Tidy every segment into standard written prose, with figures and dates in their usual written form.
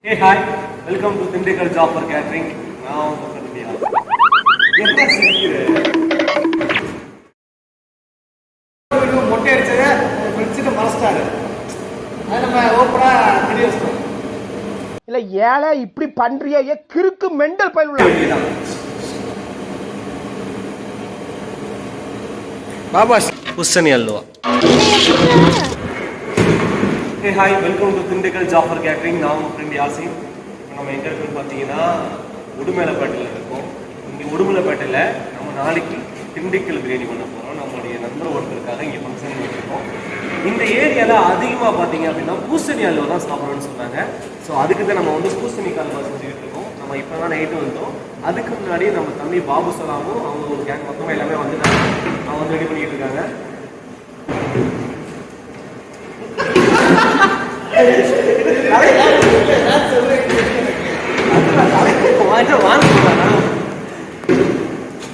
Hey, hi. Welcome to Tindikal Job for Catering. Now, என்ன சிரிக்கிற? மொட்டை அடிச்சத ஃப்ரெண்ட்ஸுக்கு மறந்துட்டாரு. அது நம்ம ஓப்பனா தெரிய வச்சோம். இல்ல ஏழை இப்படி பண்றியே கிறுக்கு மெண்டல் பயிலுள்ள பாபா குஸ்ஸனி halwa. Hey, hi. Welcome to Tindikal Job for Catering. நான் உங்கள் ஃப்ரெண்ட் யாசின். இப்போ நம்ம எங்கே இருக்குன்னு பார்த்தீங்கன்னா உடுமலைப்பேட்டையில் இருக்கோம். இங்கே உடுமலைப்பேட்டையில் நம்ம நாளைக்கு திண்டுக்கல் பிரியாணி பண்ண போகிறோம். நம்மளுடைய நண்பர் ஒருத்தருக்காக இங்கே ஃபங்க்ஷன் வச்சுருக்கோம். இந்த ஏரியாவில் அதிகமாக பார்த்தீங்க அப்படின்னா பூசணி அல்வா தான் சாப்பிடணும்னு சொன்னாங்க. ஸோ அதுக்கு தான் நம்ம வந்து பூசணி அல்வா செஞ்சுக்கிட்டு இருக்கோம். நம்ம இப்போ தான் நைட்டு வந்தோம். அதுக்கு முன்னாடி நம்ம தம்பி பாபு சலாமும் அவங்க ஒரு கேங் மொத்தமாக எல்லாமே வந்துட்டாங்க. அவங்க வந்து ரெடி பண்ணிக்கிட்டு இருக்காங்க.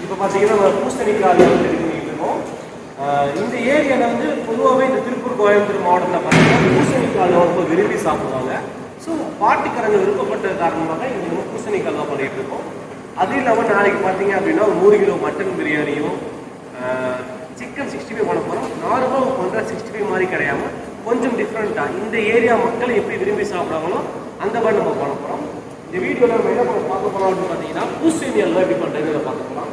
இப்போ பார்த்தீங்கன்னா பூசணிக்காய் வந்து ரெடி பண்ணிட்டு இருக்கோம். இந்த ஏரியாவில் வந்து பொதுவாகவே இந்த திருப்பூர் கோயம்புத்தூர் மாவட்டத்தில் பார்த்தீங்கன்னா பூசணிக்காய் ரொம்ப விரும்பி சாப்பிடுவாங்க. ஸோ பாட்டுக்காரங்க விருப்பப்பட்ட காரணமாக இங்கே நம்ம பூசணிக்காய் தான் பண்ணிட்டு இருக்கோம். அது இல்லாமல் நாளைக்கு பார்த்தீங்க அப்படின்னா ஒரு 100 கிலோ மட்டன் பிரியாணியும் சிக்கன் 65 பண்ண போகிறோம். நார்மலாக பண்ணுற 65 மாதிரி கிடையாமல் கொஞ்சம் டிஃப்ரெண்ட்டாக இந்த ஏரியா மக்கள் எப்படி விரும்பி சாப்பிட்றாங்களோ அந்த மாதிரி நம்ம பண்ண போகிறோம். இந்த வீடியோவில் நம்ம என்ன பார்க்க போகிறோம் அப்படின்னு பார்த்தீங்கன்னா பூசணி அல்வா எப்படி பண்ணுறதுன்னு பார்க்க போகிறோம்.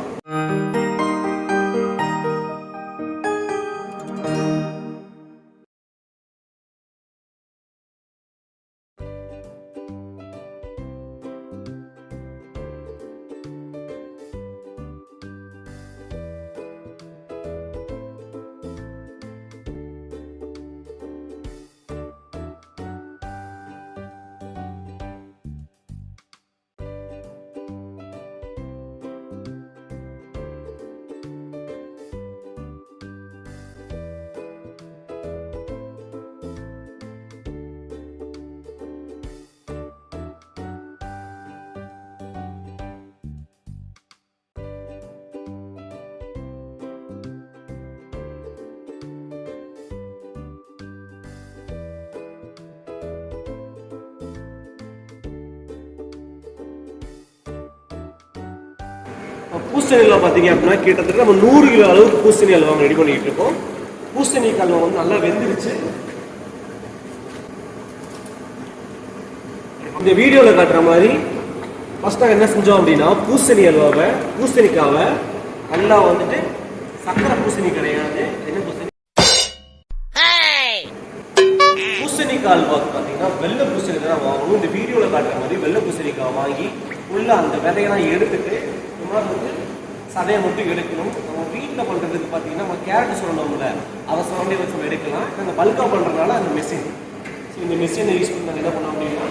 பூசணி அல்வா பார்த்தீங்க அப்படின்னா கிட்டத்தட்ட நம்ம 100 கிலோ அளவுக்கு பூசணி அல்வா ரெடி பண்ணிக்கிட்டு இருக்கோம். பூசணி அல்வா வந்து நல்லா வெந்துருச்சு. இந்த வீடியோவில் காட்டுற மாதிரி ஃபர்ஸ்ட்டாக என்ன செஞ்சோம் அப்படின்னா பூசணிக்காவை நல்லா வந்துட்டு சக்கரை பூசணி கிடையாது, என்ன பூசணிக்காய் அல்வாக்கு பார்த்தீங்கன்னா வெள்ளை பூசணி தான் வாங்கணும். இந்த வீடியோவில் காட்டுற மாதிரி வெள்ளை பூசணிக்காய் வாங்கி உள்ள அந்த விதையெல்லாம் எடுத்துட்டு வந்து சதையை மட்டும் எடுக்கணும். நம்ம வீட்டில் பண்ணுறதுக்கு பார்த்தீங்கன்னா நம்ம கேரட் சொல்லணும்ல, அதை சொல்லி வச்சு நம்ம எடுக்கலாம். நாங்கள் பல்காக பண்ணுறதுனால அந்த மெஷின், ஸோ இந்த மெஷினை யூஸ் பண்ணி நாங்கள் என்ன பண்ணோம் அப்படின்னா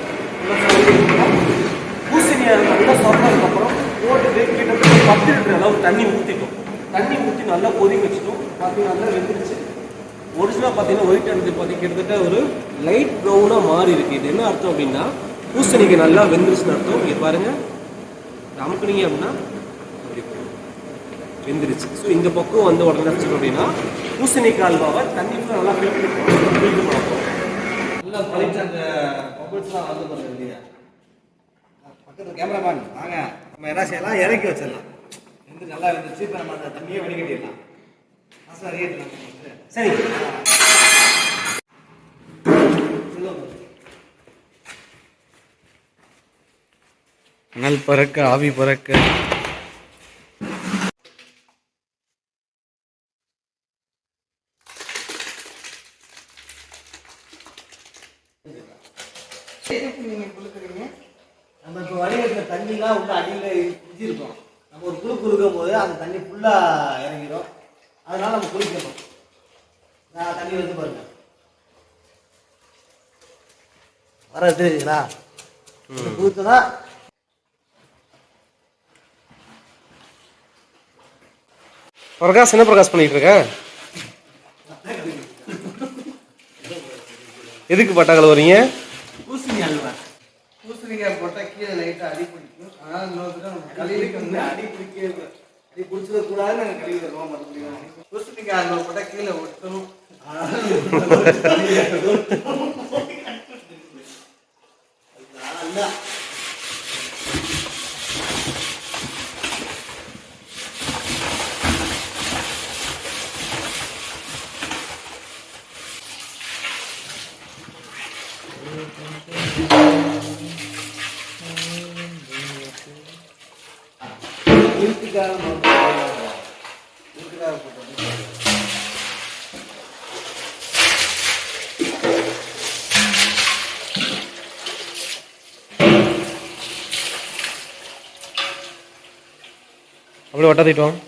பூசணியை நல்லா சொன்னதுக்கப்புறம் போட்டுட்டு கிட்டத்தட்ட 10 லிட்டர் அளவு தண்ணி ஊற்றிட்டோம். தண்ணி ஊற்றி நல்லா கொதிக்க வச்சுட்டோம். பார்த்தீங்கன்னா நல்லா வெந்துருச்சு. ஒரிஜினலாக பார்த்தீங்கன்னா ஒயிட் எடுத்து பார்த்தீங்கன்னா கிட்டத்தட்ட ஒரு லைட் ப்ரௌனாக மாறி இருக்குது. இது என்ன அர்த்தம் அப்படின்னா பூசணிக்கு நல்லா வெந்துருச்சுன்னு அர்த்தம். இங்கே பாருங்கள், அமுக்குனீங்க அப்படின்னா வெந்துருச்சு. ஸோ இந்த பக்கம் வந்து உடனே வச்சுக்கணும் அப்படின்னா பூசணிக்காய் அல்வாவை தண்ணி நல்லா ஃபில்டர் பண்ணுவோம். நல்லா பழிச்சு அந்த பபிள்ஸ்லாம் வந்து பண்ணுறது இல்லையா. பக்கத்தில் கேமராமேன் வாங்க, நம்ம என்ன செய்யலாம், இறக்கி வச்சிடலாம். வந்து நல்லா இருந்துச்சு. இப்போ நம்ம அந்த தண்ணியை வடிகட்டிடலாம். சரி, அனல் பறக்க ஆவி பறக்க நம்ம இப்போ வடிகட்டின தண்ணிலாம் உள்ள அடியில் இஞ்சி இருக்கும். நம்ம ஒரு குழுக்கும் போது அந்த தண்ணி ஃபுல்லாக இறங்கிடும். அதனால நம்ம குளிக்கணும். தண்ணி வந்து பாருங்க வர தெரியுங்களா, குளித்ததான் பிரகாஷ். என்ன பிரகாஷ் பண்ணிட்டு இருக்க? எதுக்கு பட்டாக்கள் வரீங்க? பூசணி அல்வா. பூசணிக்காய் போட்டால் கீழே லைட்டாக அடி பிடிக்கும். அதனால இன்னொரு கழுவிக்கு வந்து அடி பிடிக்க அடி பிடிச்சத கூடாது. நாங்கள் கழுவிடுறோம். பூசணிக்காய் அல்வா போட்டால் கீழே ஒட்டணும். நல்லா அப்படியே வட்டா தூக்கிட்டு வாங்க.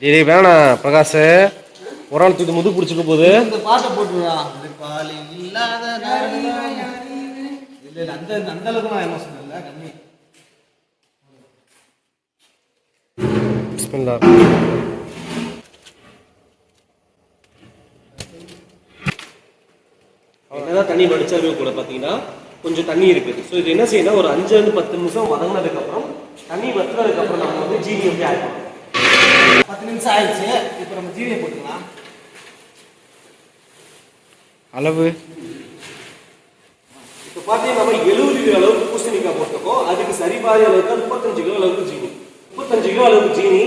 டேய் வேணாம் பிரகாஷ், ஒரு ஆள் தூக்கிட்டு முது பிடிச்சிக்க போகுது. இந்த பாட்டை போட்டுருவா. பாலி இல்லாத இல்ல அந்த அந்த அளவுக்கு நான் எமோஷன் இல்லை கம்மி. பிஸ்மில்லாஹ். என்னதான் தண்ணி வடிச்சாலுமே கூட பார்த்தீங்கன்னா கொஞ்சம் தண்ணி இருக்குது. ஸோ இது என்ன செய்யணும், ஒரு 5-10 நிமிஷம் வதங்கினதுக்கப்புறம் தண்ணி வத்துனதுக்கப்புறம் நம்ம வந்து ஜீனி எப்படி ஆட் பண்ணணும். 10 நிமிஷம் ஆயிடுச்சு. இப்போ நம்ம ஜீனியை போட்டுக்கலாம். அளவு இப்போ பார்த்தீங்கன்னா நம்ம 70 கிலோ அளவுக்கு பூசணிக்காய் போட்டிருக்கோம். அதுக்கு சரிபாதி அளவுக்கு 35 கிலோ அளவுக்கு ஜீனி. 35 கிலோ அளவுக்கு ஜீனி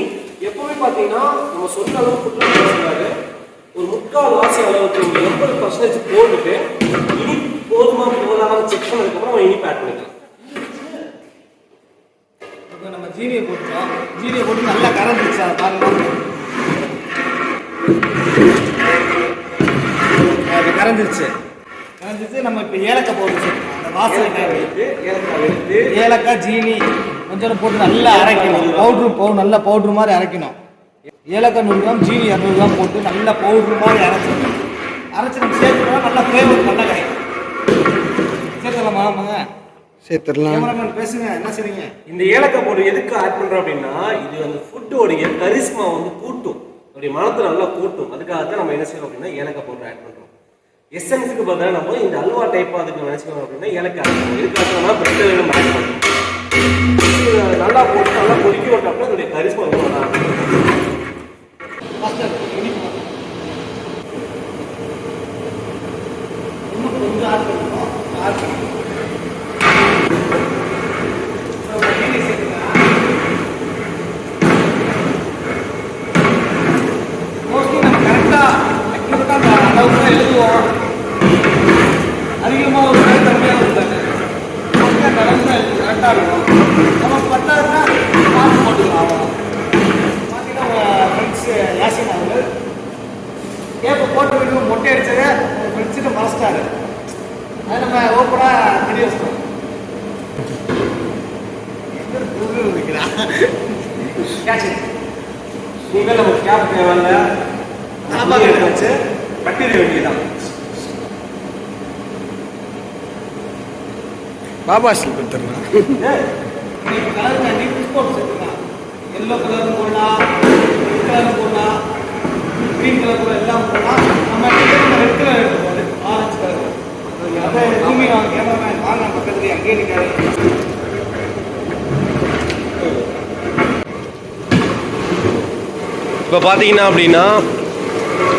எப்பவுமே பார்த்தீங்கன்னா நம்ம சொன்ன அளவுக்கு சொல்றாரு, ஒரு 3/4 அளவுக்கு 80% போட்டுட்டு இனி போதுமா போதாம செக் பண்ணதுக்கப்புறம் நம்ம இனிப்பு ஆட் பண்ணிக்கலாம். இப்போ நம்ம ஜீனியை போட்டுக்கலாம். ஜீனியை போட்டு நல்லா கரைஞ்சிருச்சு. அதை பாருங்க, அது கரைஞ்சிருச்சு. நம்ம இப்போ ஏலக்காய் போட்டு அந்த வாசனை எடுத்து ஏலக்காய் எடுத்து ஏலக்காய் ஜீனி கொஞ்சம் போட்டு நல்லா அரைக்கணும். பவுட்ரு நல்லா பவுட்ரு மாதிரி அரைக்கணும். ஏலக்காய் 100 கிராம், ஜீனி 200 கிராம் போட்டு நல்லா பவுட்ரு மாதிரி அரைச்சிடணும். அரைச்சி நம்ம சேர்த்துனா நல்லா ஃப்ளேவர் நல்லா கிடைக்கும். சேர்த்துடலாமா? ஆமாங்க சேர்த்துடலாம். கேமராமேன் பேசுங்க, என்ன செய்றீங்க? இந்த ஏலக்காய் பவுடர் எதுக்கு ஆட் பண்றோம் அப்படின்னா, இது அந்த ஃபுட்டோடைய கரிஸ்மா வந்து கூட்டும், அப்படி மனத்தை நல்லா கூட்டும். அதுக்காக தான் நம்ம என்ன செய்யறோம் அப்படின்னா ஏலக்காய் பவுடர் ஆட் பண்றோம். எசன்ஸுக்கு பதிலாக நம்ம இந்த அல்வா டைப் அதுக்கு நினைச்சுக்கணும் அப்படின்னா ஏலக்காய் ஆட் பண்ணுவோம். இதுக்காக நம்ம பிரெட் நம்ம ஆட் பண்ணுவோம். நல்லா போட்டு நல்லா கொதிக்க விட்டோம்னா அதோடைய கரிஸ்மா ரொம்ப நல்லா இருக்கும். இன்னும் கொஞ்சம் ஆட் பண்ணணும். ஆட் பண்ணணும். மோஸ்ட்லி நம்ம கரெக்டாக அக்யூரேட்டாக அந்த அளவுக்கு தான் எழுதுவோம். அதிகமாக ஒரு நாள் கம்மியாக இருக்காது. மோஸ்ட்லி அந்த அளவுக்கு தான் எழுது கரெக்டாக இருக்கும். நம்ம பத்தாதுன்னா பார்த்து போட்டுக்கலாம். அவ்வளோ பார்த்தீங்கன்னா ஃப்ரெண்ட்ஸ் யாசின் அவர்கள் கேப்பை போட்டு விட்டு மொட்டை அடிச்சதை ஃப்ரெண்ட்ஸுக்கு மறைச்சிட்டாரு. அது நம்ம ஓப்பனாக தெரிய வச்சிட்டோம். இனிமேல் நம்ம கேப் தேவையில்ல, எடுத்து வச்சு கட்டிட வேண்டியதான். பாபா ஸ்லிப் எடுத்துடலாம். கலர் நீ பிஸ்கோட் சேர்த்துக்கலாம். எல்லோ கலரும் போடலாம், ரெட் கலரும் போடலாம், க்ரீன் கலர் கூட எல்லாம் போடலாம். நம்ம ரெட் கலர் எடுத்துக்கோம், ஆரஞ்சு கலர். அதை தூமி வாங்க, கேமராமேன் வாங்க பக்கத்துலேயே அங்கேயே நிற்காது. இப்போ பார்த்தீங்கன்னா அப்படின்னா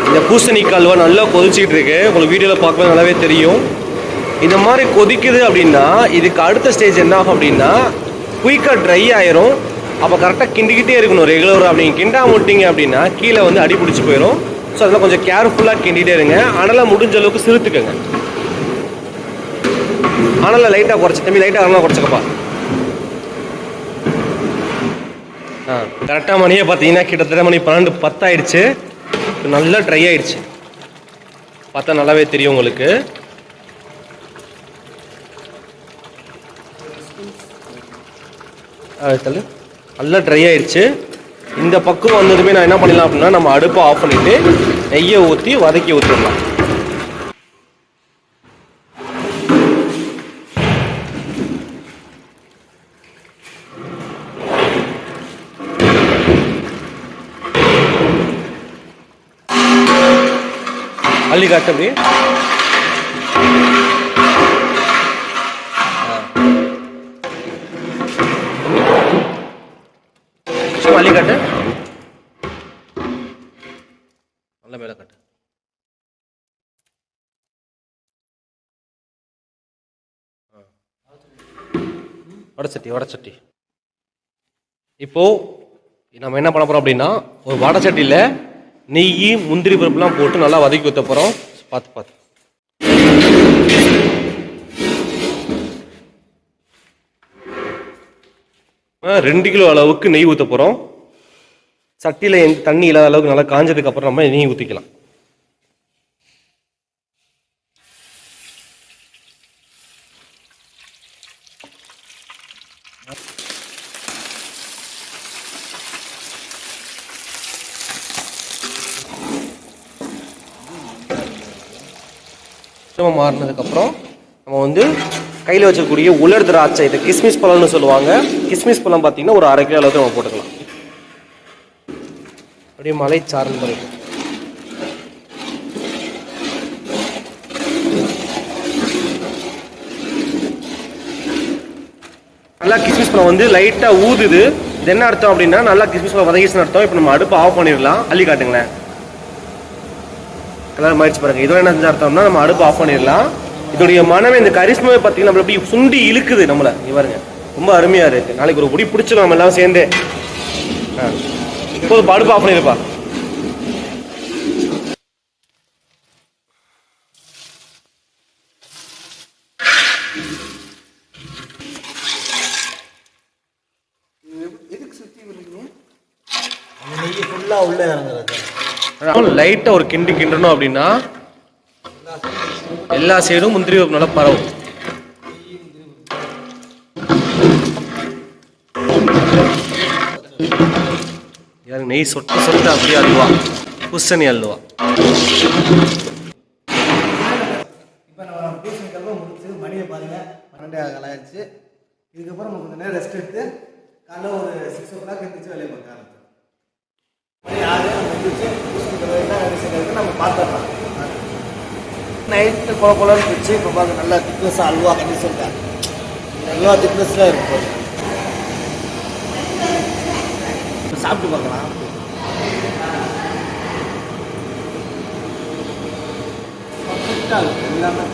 இந்த பூசணிக்காய் அல்வா நல்லா கொதிச்சிக்கிட்டு இருக்கு. உங்களுக்கு வீடியோவில் பார்க்கும்போது நல்லாவே தெரியும். இந்த மாதிரி கொதிக்குது அப்படின்னா இதுக்கு அடுத்த ஸ்டேஜ் என்ன ஆகும் அப்படின்னா குயிக்காக ட்ரை ஆயிரும். அப்போ கரெக்டாக கிண்டிக்கிட்டே இருக்கணும் ரெகுலராக. அப்படிங்க கிண்டா முட்டிங்க அப்படின்னா கீழே வந்து அடி பிடிச்சி போயிடும். ஸோ அதெல்லாம் கொஞ்சம் கேர்ஃபுல்லாக கிண்டிகிட்டே இருங்க. அனலை முடிஞ்ச அளவுக்கு சிறுத்துக்கங்க. அனலை லைட்டாக குறைச்சி தம்பி, லைட்டாக அனலாக குறைச்சிக்கப்பா. கரெக்டாக மணியே பார்த்தீங்கன்னா கிட்டத்தட்ட மணி 12:10 ஆயிடுச்சு. நல்லா ட்ரை ஆயிடுச்சு. பார்த்தா நல்லாவே தெரியும் உங்களுக்கு. நல்லா ட்ரை ஆயிடுச்சு. இந்த பக்கம் வந்ததுமே நான் என்ன பண்ணிடலாம் அப்படின்னா நம்ம அடுப்பை ஆஃப் பண்ணிட்டு நெய்யை ஊற்றி வதக்கி ஊற்றிடலாம். அள்ளி காட்டு அப்படி. அள்ளி காட்டு, நல்ல மேல காட்டு. வடச்சட்டி. இப்போ நம்ம என்ன பண்ண போறோம் அப்படின்னா, ஒரு வடச்சட்டியில் நெய் முந்திரி பருப்புலாம் போட்டு நல்லா வதக்கி ஊற்ற போகிறோம். பார்த்து 2 கிலோ அளவுக்கு நெய் ஊற்ற போகிறோம். சட்டியில் தண்ணி இல்லாத அளவுக்கு நல்லா காஞ்சதுக்கு அப்புறம் நம்ம நெய் ஊற்றிக்கலாம். மாறினதுக்கப்புறம் நம்ம வந்து கையில் வச்சக்கூடிய உலர் திராட்சை, இதை கிஸ்மிஸ் பழம்னு சொல்லுவாங்க. கிஸ்மிஸ் பழம் பார்த்தீங்கன்னா ஒரு 1/2 கிலோ அளவுக்கு நம்ம போட்டுக்கலாம். அப்படியே மலை சாரல் மாதிரி நல்லா கிஸ்மிஸ் பழம் வந்து லைட்டாக ஊதுது. இது என்ன அர்த்தம் அப்படின்னா நல்லா கிஸ்மிஸ் பழம் வதங்கிச்சுன்னு அர்த்தம். இப்போ நம்ம அடுப்பு ஆஃப் பண்ணிடலாம். அள்ளி காட்டுங்களேன், கலர் மாறிச்சு பாருங்க. இதோட என்ன அர்த்தம்னா நம்ம அடுப்பு ஆஃப் பண்ணிடலாம். இதோடைய மனமே, இந்த கரிஷ்மாவை பார்த்தீங்கன்னா நம்ம எப்படி சுண்டி இழுக்குது நம்மளை. பாருங்க, ரொம்ப அருமையா இருக்கு. நாளைக்கு ஒரு புடி பிடிச்சிடும் நம்ம எல்லாம் சேர்ந்து. இப்போ அடுப்பு ஆஃப் பண்ணிருப்பா. லைட்டா ஒரு கிண்டணும் அப்படின்னா எல்லா சைடும் முந்திரி நல்லா பரவும். நெய் சொட்ட அப்படியே அல்வா, பூசணி அல்வா. இப்போ நம்ம பூசணிக்கல்வா முடிச்சு மணியை பாருங்க 12 ஆயிடுச்சு. இதுக்கப்புறம் நம்ம கொஞ்சம் நேரம் ரெஸ்ட் எடுத்து காலைல ஒரு 6 o'clock எழுந்திரிச்சு வேலையை பார்க்க ஆரம்பிச்சோம். நம்ம பார்த்துடலாம். நைட்டு குழப்பம்னு வச்சு இப்போ பார்க்க நல்லா திக்னஸ் அல்வா பண்ணி சொல்லிட்டேன். அல்வா திக்னஸ்லாம் இருக்கும். சாப்பிட்டு பார்க்கலாம். எல்லாமே